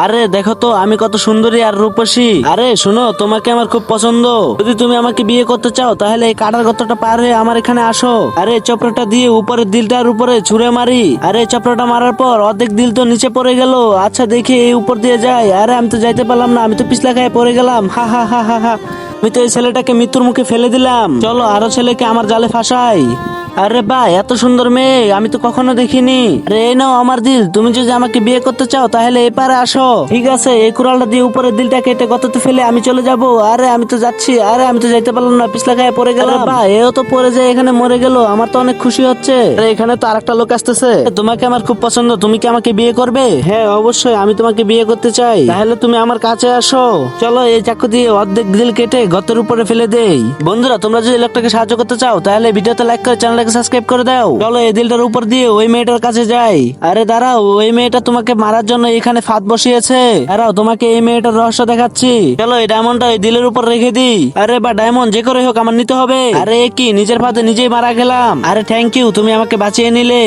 আরে দেখো তো আমি কত সুন্দরী আর রূপসী। আরে শোনো, তোমাকে আমার খুব পছন্দ। যদি তুমি আমাকে বিয়ে করতে চাও তাহলে এই কাটার গর্তটা পার হয়ে আমার এখানে আসো। আরে চপড়াটা দিয়ে উপরের দিলটার উপরে ছুঁড়ে মারি। আরে চপড়াটা মারার পর অর্ধেক দিল তো নিচে পড়ে গেল। আচ্ছা দেখি এই উপর দিয়ে যাই। আরে আমি তো যাইতে পারলাম না, আমি তো পিছলা খায় পড়ে গেলাম। হা হা হা হা হা। আমি তো এই ছেলেটাকে মৃত্যুর মুখে ফেলে দিলাম। চলো আরো ছেলেকে আমার জালে ফাঁসাই। আরে ভাই, এত সুন্দর মেয়ে আমি তো কখনো দেখিনি। আরে এই নাও আমার দিল, তুমি যদি আমাকে বিয়ে করতে চাও তাহলে এপারে আসো। ঠিক আছে, এই কুড়ালটা দিয়ে উপরের দিলটা কেটে গর্ততে ফেলে আমি চলে যাব। আরে আমি তো যাচ্ছি। আরে আমি তো যাইতে পারলাম না, পিছলা খায় পড়ে গেলাম। ভাই এও তো পড়ে যায় এখানে মরে গেল, আমার তো অনেক খুশি হচ্ছে। আরে এখানে তো আরেকটা লোক আসতেছে। তোমাকে আমার খুব পছন্দ, তুমি কি আমাকে বিয়ে করবে? হ্যাঁ অবশ্যই, আমি তোমাকে বিয়ে করতে চাই। তাহলে তুমি আমার কাছে আসো। চলো এই চাকু দিয়ে অর্ধেক দিল কেটে গর্তের উপরে ফেলে দেই। বন্ধুরা, তোমরা যদি লোকটাকে সাহায্য করতে চাও তাহলে ভিডিওতে লাইক করে চ্যানেলটাকে সাবস্ক্রাইব করে দাও। চলো এই দিলটার উপর দিয়ে ওই মেয়েটার কাছে যাই। আরে দাঁড়াও, ওই মেয়েটা তোমাকে মারার জন্য এখানে ফাঁদ বসিয়েছে। দাঁড়াও, তোমাকে এই মেয়েটার রহস্য দেখাচ্ছি। চলো এই ডায়মন্ডটা ওই দিলের উপর রেখে দিই। আরে বা ডায়মন্ড যে করে হোক আমার নিতে হবে। আরে কি নিজের ফাঁদে নিজেই মারা গেলাম। আরে থ্যাংক ইউ, তুমি আমাকে বাঁচিয়ে নিলে।